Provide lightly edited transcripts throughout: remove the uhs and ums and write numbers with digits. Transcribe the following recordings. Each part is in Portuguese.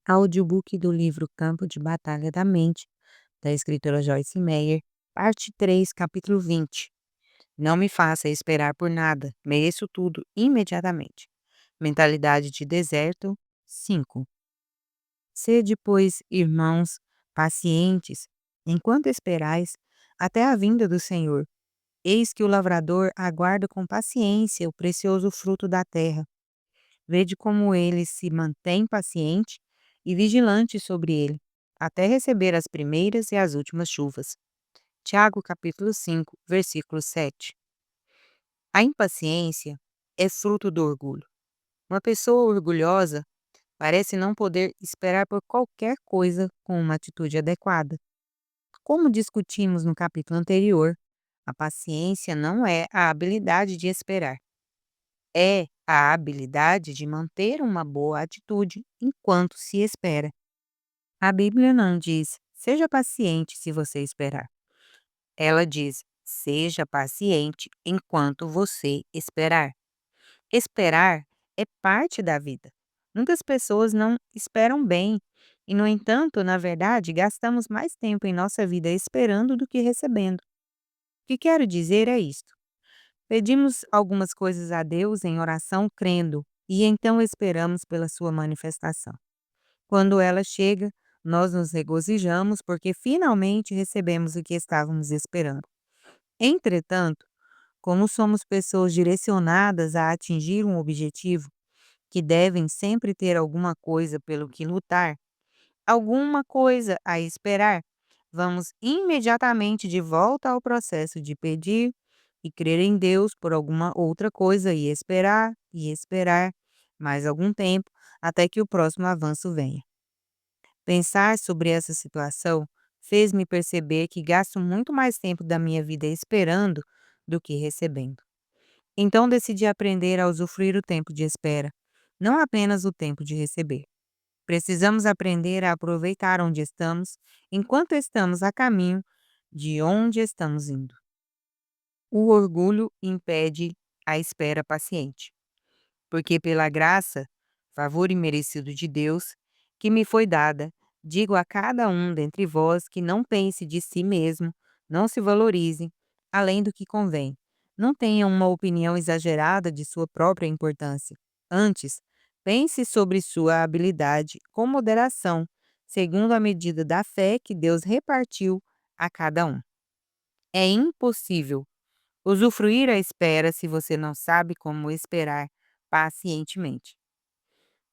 Audiobook do livro Campo de Batalha da Mente, da escritora Joyce Meyer, parte 3, capítulo 20. Não me faça esperar por nada, mereço tudo imediatamente. Mentalidade de deserto 5. Sede, pois, irmãos, pacientes, enquanto esperais, até a vinda do Senhor. Eis que o lavrador aguarda com paciência o precioso fruto da terra. Vede como ele se mantém paciente e vigilante sobre ele, até receber as primeiras e as últimas chuvas. Tiago capítulo 5, versículo 7. A impaciência é fruto do orgulho. Uma pessoa orgulhosa parece não poder esperar por qualquer coisa com uma atitude adequada. Como discutimos no capítulo anterior, a paciência não é a habilidade de esperar. É a habilidade de manter uma boa atitude enquanto se espera. A Bíblia não diz, seja paciente se você esperar. Ela diz, seja paciente enquanto você esperar. Esperar é parte da vida. Muitas pessoas não esperam bem e, no entanto, na verdade, gastamos mais tempo em nossa vida esperando do que recebendo. O que quero dizer é isto. Pedimos algumas coisas a Deus em oração crendo e então esperamos pela sua manifestação. Quando ela chega, nós nos regozijamos porque finalmente recebemos o que estávamos esperando. Entretanto, como somos pessoas direcionadas a atingir um objetivo, que devem sempre ter alguma coisa pelo que lutar, alguma coisa a esperar, vamos imediatamente de volta ao processo de pedir e crer em Deus por alguma outra coisa e esperar mais algum tempo até que o próximo avanço venha. Pensar sobre essa situação fez-me perceber que gasto muito mais tempo da minha vida esperando do que recebendo. Então decidi aprender a usufruir o tempo de espera, não apenas o tempo de receber. Precisamos aprender a aproveitar onde estamos, enquanto estamos a caminho de onde estamos indo. O orgulho impede a espera paciente, porque pela graça, favor imerecido de Deus, que me foi dada, digo a cada um dentre vós que não pense de si mesmo, não se valorize, além do que convém. Não tenha uma opinião exagerada de sua própria importância. Antes, pense sobre sua habilidade com moderação, segundo a medida da fé que Deus repartiu a cada um. É impossível usufruir a espera se você não sabe como esperar pacientemente.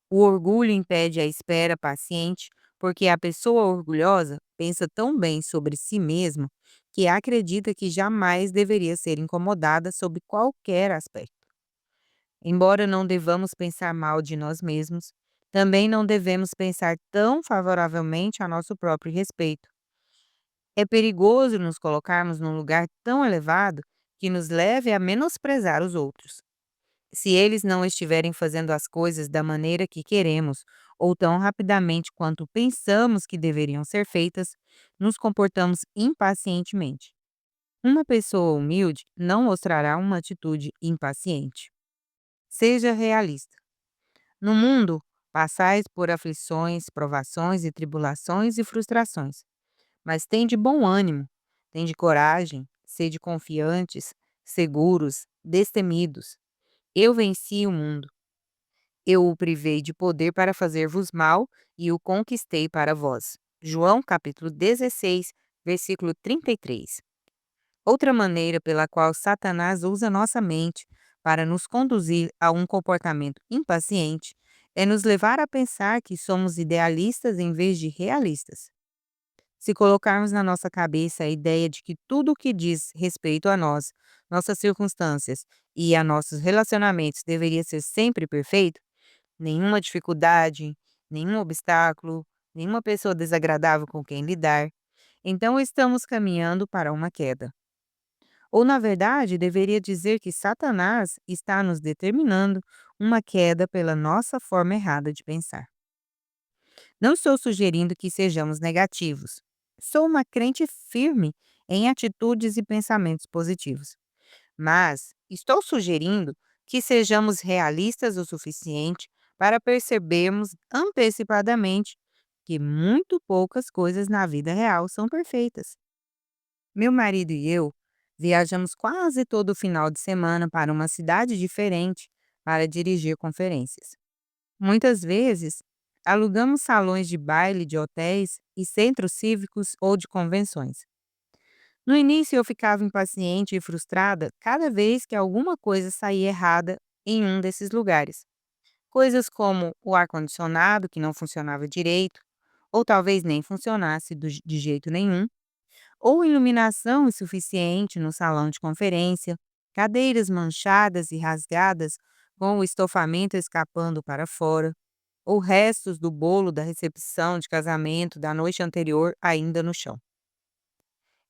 O orgulho impede a espera paciente porque a pessoa orgulhosa pensa tão bem sobre si mesma que acredita que jamais deveria ser incomodada sob qualquer aspecto. Embora não devamos pensar mal de nós mesmos, também não devemos pensar tão favoravelmente a nosso próprio respeito. É perigoso nos colocarmos num lugar tão elevado que nos leve a menosprezar os outros. Se eles não estiverem fazendo as coisas da maneira que queremos ou tão rapidamente quanto pensamos que deveriam ser feitas, nos comportamos impacientemente. Uma pessoa humilde não mostrará uma atitude impaciente. Seja realista. No mundo, passais por aflições, provações e tribulações e frustrações. Mas tende bom ânimo, tende coragem, sede confiantes, seguros, destemidos. Eu venci o mundo. Eu o privei de poder para fazer-vos mal e o conquistei para vós. João capítulo 16, versículo 33. Outra maneira pela qual Satanás usa nossa mente para nos conduzir a um comportamento impaciente é nos levar a pensar que somos idealistas em vez de realistas. Se colocarmos na nossa cabeça a ideia de que tudo o que diz respeito a nós, nossas circunstâncias e a nossos relacionamentos deveria ser sempre perfeito, nenhuma dificuldade, nenhum obstáculo, nenhuma pessoa desagradável com quem lidar, então estamos caminhando para uma queda. Ou, na verdade, deveria dizer que Satanás está nos determinando uma queda pela nossa forma errada de pensar. Não estou sugerindo que sejamos negativos. Sou uma crente firme em atitudes e pensamentos positivos. Mas estou sugerindo que sejamos realistas o suficiente para percebermos antecipadamente que muito poucas coisas na vida real são perfeitas. Meu marido e eu viajamos quase todo final de semana para uma cidade diferente para dirigir conferências. Muitas vezes, alugamos salões de baile de hotéis e centros cívicos ou de convenções. No início, eu ficava impaciente e frustrada cada vez que alguma coisa saía errada em um desses lugares. Coisas como o ar-condicionado que não funcionava direito, ou talvez nem funcionasse de jeito nenhum, ou iluminação insuficiente no salão de conferência, cadeiras manchadas e rasgadas com o estofamento escapando para fora, ou restos do bolo da recepção de casamento da noite anterior ainda no chão.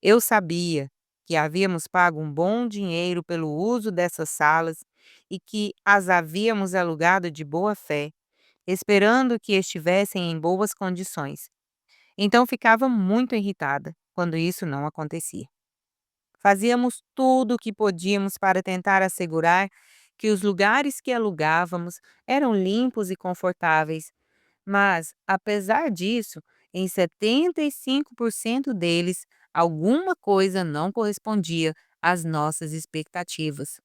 Eu sabia que havíamos pago um bom dinheiro pelo uso dessas salas e que as havíamos alugado de boa fé, esperando que estivessem em boas condições. Então ficava muito irritada quando isso não acontecia. Fazíamos tudo o que podíamos para tentar assegurar que os lugares que alugávamos eram limpos e confortáveis, mas, apesar disso, em 75% deles, alguma coisa não correspondia às nossas expectativas.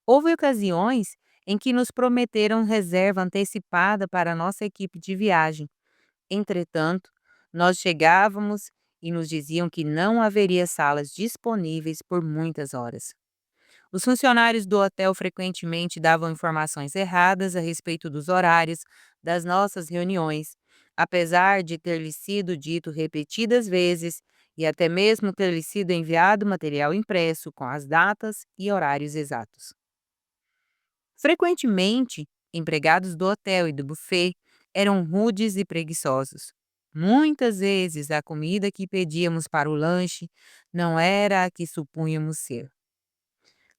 Houve ocasiões em que nos prometeram reserva antecipada para a nossa equipe de viagem. Entretanto, nós chegávamos e nos diziam que não haveria salas disponíveis por muitas horas. Os funcionários do hotel frequentemente davam informações erradas a respeito dos horários das nossas reuniões, apesar de ter lhes sido dito repetidas vezes e até mesmo ter lhes sido enviado material impresso com as datas e horários exatos. Frequentemente, empregados do hotel e do buffet eram rudes e preguiçosos. Muitas vezes a comida que pedíamos para o lanche não era a que supunhamos ser.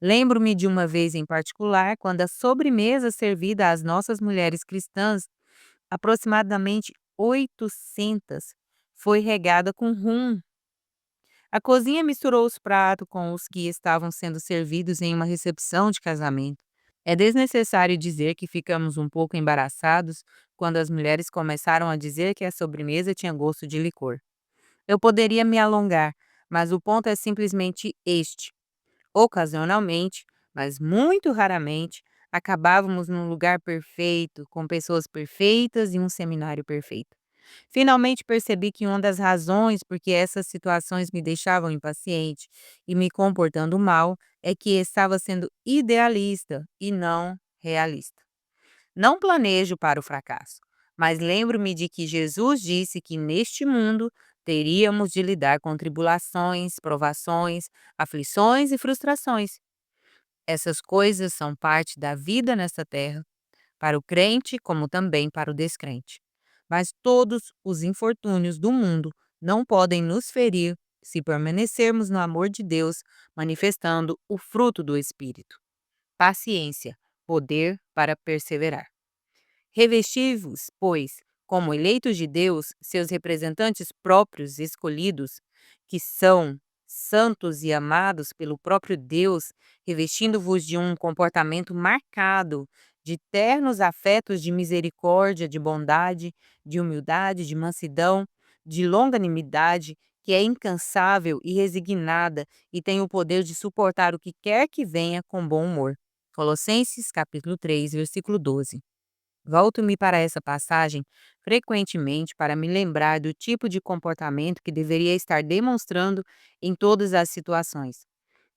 Lembro-me de uma vez em particular, quando a sobremesa servida às nossas mulheres cristãs, aproximadamente 800, foi regada com rum. A cozinha misturou os pratos com os que estavam sendo servidos em uma recepção de casamento. É desnecessário dizer que ficamos um pouco embaraçados quando as mulheres começaram a dizer que a sobremesa tinha gosto de licor. Eu poderia me alongar, mas o ponto é simplesmente este. Ocasionalmente, mas muito raramente, acabávamos num lugar perfeito, com pessoas perfeitas e um seminário perfeito. Finalmente percebi que uma das razões por que essas situações me deixavam impaciente e me comportando mal é que estava sendo idealista e não realista. Não planejo para o fracasso, mas lembro-me de que Jesus disse que neste mundo teríamos de lidar com tribulações, provações, aflições e frustrações. Essas coisas são parte da vida nesta terra, para o crente como também para o descrente. Mas todos os infortúnios do mundo não podem nos ferir se permanecermos no amor de Deus, manifestando o fruto do Espírito. Paciência, poder para perseverar. Revesti-vos, pois, como eleitos de Deus, seus representantes próprios escolhidos, que são santos e amados pelo próprio Deus, revestindo-vos de um comportamento marcado de ternos afetos de misericórdia, de bondade, de humildade, de mansidão, de longanimidade, que é incansável e resignada e tem o poder de suportar o que quer que venha com bom humor. Colossenses capítulo 3, versículo 12. Volto-me para essa passagem frequentemente para me lembrar do tipo de comportamento que deveria estar demonstrando em todas as situações.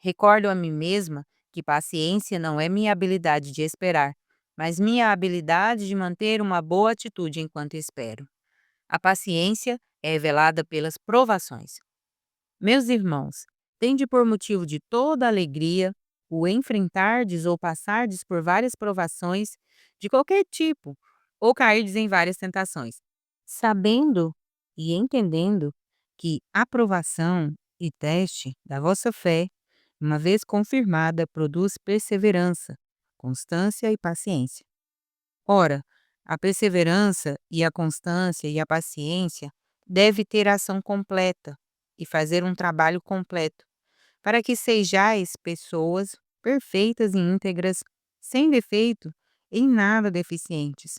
Recordo a mim mesma que paciência não é minha habilidade de esperar, mas minha habilidade de manter uma boa atitude enquanto espero. A paciência é revelada pelas provações. Meus irmãos, tende por motivo de toda alegria o enfrentardes ou passardes por várias provações de qualquer tipo, ou cairdes em várias tentações, sabendo e entendendo que a provação e teste da vossa fé, uma vez confirmada, produz perseverança, constância e paciência. Ora, a perseverança e a constância e a paciência deve ter ação completa e fazer um trabalho completo, para que sejais pessoas perfeitas e íntegras, sem defeito, em nada deficientes.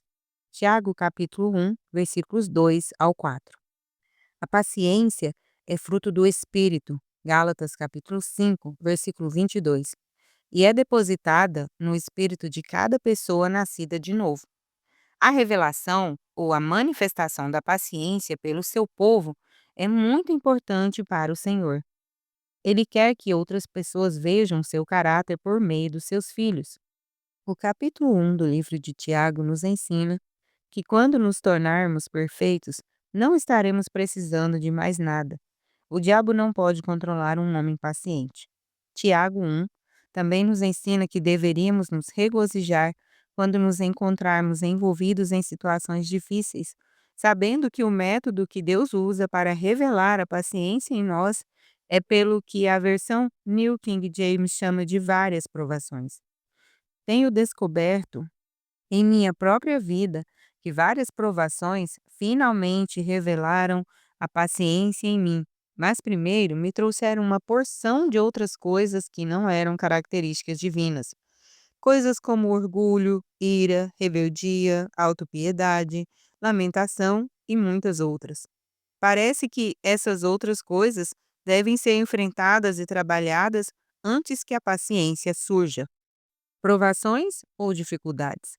Tiago capítulo 1, versículos 2 ao 4. A paciência é fruto do Espírito. Gálatas capítulo 5, versículo 22. E é depositada no espírito de cada pessoa nascida de novo. A revelação ou a manifestação da paciência pelo seu povo é muito importante para o Senhor. Ele quer que outras pessoas vejam seu caráter por meio dos seus filhos. O capítulo 1 do livro de Tiago nos ensina que quando nos tornarmos perfeitos, não estaremos precisando de mais nada. O diabo não pode controlar um homem paciente. Tiago 1 também nos ensina que deveríamos nos regozijar quando nos encontrarmos envolvidos em situações difíceis, sabendo que o método que Deus usa para revelar a paciência em nós é pelo que a versão New King James chama de várias provações. Tenho descoberto em minha própria vida que várias provações finalmente revelaram a paciência em mim, mas primeiro me trouxeram uma porção de outras coisas que não eram características divinas. Coisas como orgulho, ira, rebeldia, autopiedade, lamentação e muitas outras. Parece que essas outras coisas devem ser enfrentadas e trabalhadas antes que a paciência surja. Provações ou dificuldades?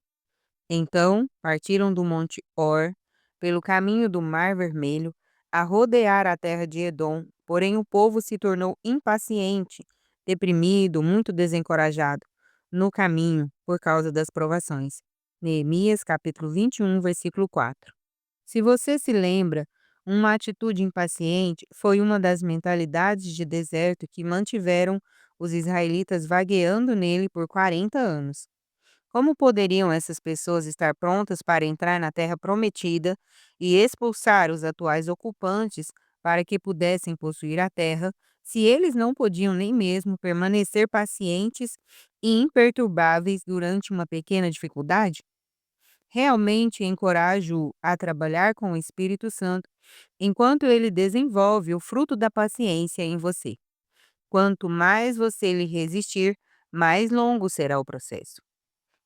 Então partiram do monte Or, pelo caminho do Mar Vermelho, a rodear a terra de Edom, porém o povo se tornou impaciente, deprimido, muito desencorajado, no caminho por causa das provações. Neemias capítulo 21, versículo 4. Se você se lembra, uma atitude impaciente foi uma das mentalidades de deserto que mantiveram os israelitas vagueando nele por 40 anos. Como poderiam essas pessoas estar prontas para entrar na terra prometida e expulsar os atuais ocupantes para que pudessem possuir a terra, se eles não podiam nem mesmo permanecer pacientes e imperturbáveis durante uma pequena dificuldade? Realmente encorajo-o a trabalhar com o Espírito Santo enquanto ele desenvolve o fruto da paciência em você. Quanto mais você lhe resistir, mais longo será o processo.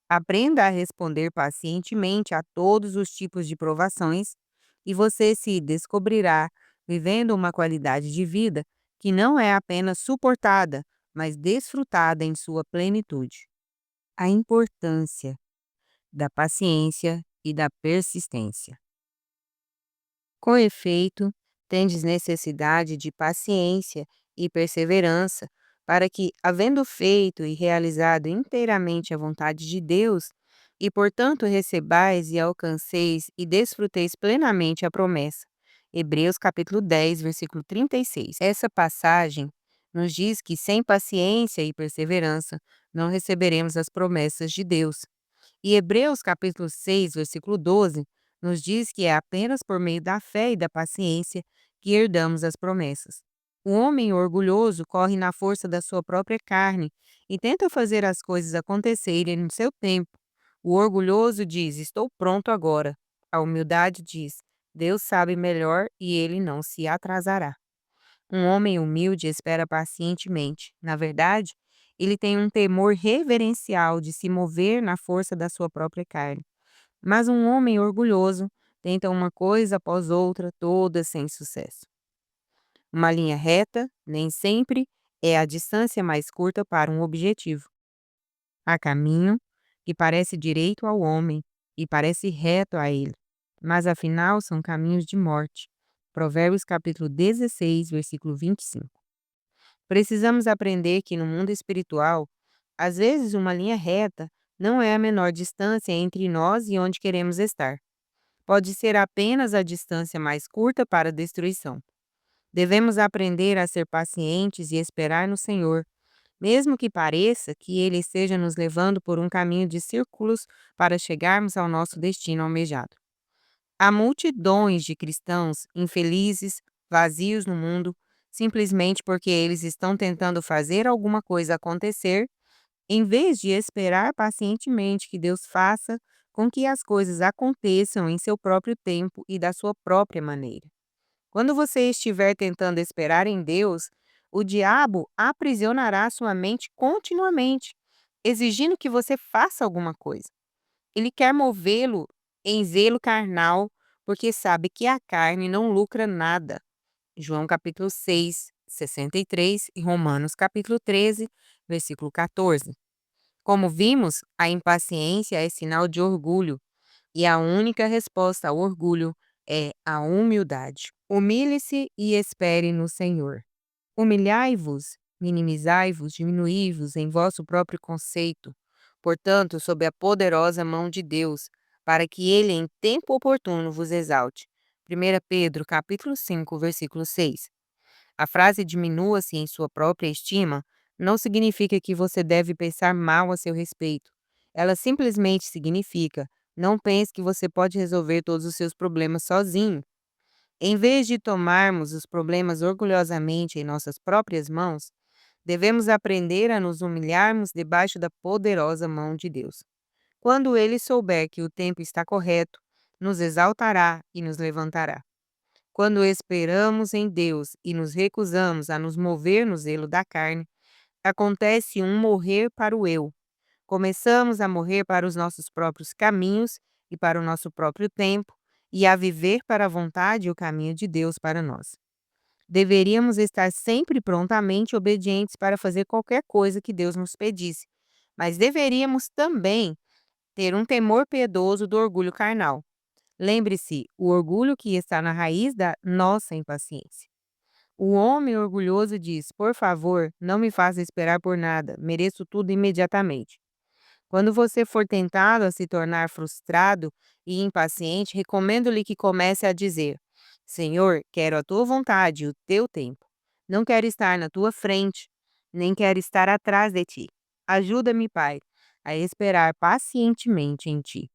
Aprenda a responder pacientemente a todos os tipos de provações e você se descobrirá vivendo uma qualidade de vida que não é apenas suportada, mas desfrutada em sua plenitude. A importância da paciência e da persistência. Com efeito, tendes necessidade de paciência e perseverança, para que, havendo feito e realizado inteiramente a vontade de Deus, e portanto recebais e alcanceis e desfruteis plenamente a promessa. Hebreus capítulo 10, versículo 36. Essa passagem nos diz que sem paciência e perseverança não receberemos as promessas de Deus. E Hebreus capítulo 6, versículo 12, nos diz que é apenas por meio da fé e da paciência que herdamos as promessas. O homem orgulhoso corre na força da sua própria carne e tenta fazer as coisas acontecerem no seu tempo. O orgulhoso diz: "Estou pronto agora." A humildade diz: "Deus sabe melhor e ele não se atrasará." Um homem humilde espera pacientemente. Na verdade, ele tem um temor reverencial de se mover na força da sua própria carne. Mas um homem orgulhoso tenta uma coisa após outra, todas sem sucesso. Uma linha reta, nem sempre, é a distância mais curta para um objetivo. Há caminho que parece direito ao homem e parece reto a ele, mas afinal são caminhos de morte. Provérbios capítulo 16, versículo 25. Precisamos aprender que no mundo espiritual, às vezes uma linha reta não é a menor distância entre nós e onde queremos estar. Pode ser apenas a distância mais curta para a destruição. Devemos aprender a ser pacientes e esperar no Senhor, mesmo que pareça que Ele esteja nos levando por um caminho de círculos para chegarmos ao nosso destino almejado. Há multidões de cristãos infelizes, vazios no mundo, simplesmente porque eles estão tentando fazer alguma coisa acontecer, em vez de esperar pacientemente que Deus faça com que as coisas aconteçam em seu próprio tempo e da sua própria maneira. Quando você estiver tentando esperar em Deus, o diabo aprisionará sua mente continuamente, exigindo que você faça alguma coisa. Ele quer movê-lo em zelo carnal, porque sabe que a carne não lucra nada. João capítulo 6, 63 e Romanos capítulo 13, versículo 14. Como vimos, a impaciência é sinal de orgulho, e a única resposta ao orgulho é a humildade. Humilhe-se e espere no Senhor. Humilhai-vos, minimizai-vos, diminuí-vos em vosso próprio conceito, portanto, sob a poderosa mão de Deus, para que ele em tempo oportuno vos exalte. 1 Pedro, capítulo 5, versículo 6. A frase diminua-se em sua própria estima não significa que você deve pensar mal a seu respeito. Ela simplesmente significa: não pense que você pode resolver todos os seus problemas sozinho. Em vez de tomarmos os problemas orgulhosamente em nossas próprias mãos, devemos aprender a nos humilharmos debaixo da poderosa mão de Deus. Quando ele souber que o tempo está correto, nos exaltará e nos levantará. Quando esperamos em Deus e nos recusamos a nos mover no zelo da carne, acontece um morrer para o eu. Começamos a morrer para os nossos próprios caminhos e para o nosso próprio tempo, e a viver para a vontade e o caminho de Deus para nós. Deveríamos estar sempre prontamente obedientes para fazer qualquer coisa que Deus nos pedisse, mas deveríamos também ter um temor piedoso do orgulho carnal. Lembre-se, o orgulho que está na raiz da nossa impaciência. O homem orgulhoso diz: por favor, não me faça esperar por nada, mereço tudo imediatamente. Quando você for tentado a se tornar frustrado e impaciente, recomendo-lhe que comece a dizer: Senhor, quero a tua vontade e o teu tempo. Não quero estar na tua frente, nem quero estar atrás de ti. Ajuda-me, Pai, a esperar pacientemente em ti.